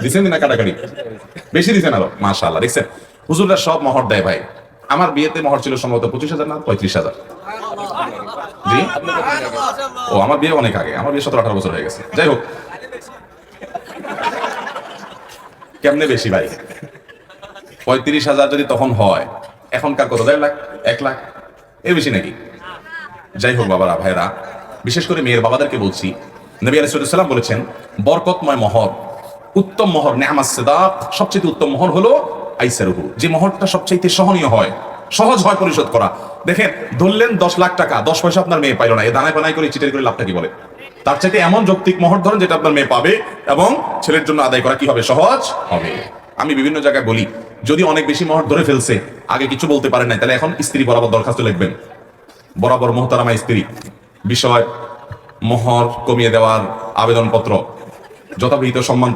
দিচ্ছেন না কাটাকাটি? বেশি দিচ্ছেন আরো, মাশাআল্লাহ। দেখছেন হুজুররা সব মহর দেয় ভাই। আমার বিয়েতে মহর ছিল সম্ভবত 25,000 না 35,000। জি, ও আমার বিয়ে অনেক আগে, আমার বিয়ে 17-18 বছর হয়ে গেছে। যাই হোক, কেমনে বেশি ভাই? 35,000 যদি তখন হয়, এখনকার কত? 1.5 লাখ, 1 লাখ, এর বেশি নাকি? যাই হোক বাবারা, ভাইরা, বিশেষ করে মেয়ের বাবাদেরকে বলছি, নবী আলাইহিস সালাম বলেছেন বরকতময় মহর, উত্তম মহর, নেআমাস সাদাক, সবচেয়ে উত্তম মহর হলো আইসারুহু, যে মহরটা সবচেয়ে সহনীয় হয়, সহজ হয় পরিশোধ করা। দেখেন, ধরলেন 10 লাখ টাকা, 10 পয়সা আপনার মেয়ে পাইল না, এ দানায় বানাই করে চিটারি করে লাভটা কি বলে? তার চাইতে এমন যৌক্তিক মহর ধরেন যেটা আপনার মেয়ে পাবে এবং ছেলের জন্য আদায় করা কি হবে? সহজ হবে। আমি বিভিন্ন জায়গায় বলি, যদি অনেক বেশি মহর ধরে ফেলছে, আগে কিছু বলতে পারেন নাই, তাহলে এখন স্ত্রী বরাবর দরখাস্ত লিখবেন, বরাবর মোহতারামা স্ত্রী, বিষয় মোহর কমিয়ে দেওয়ার আবেদনপত্র যথাবিহিত সম্মান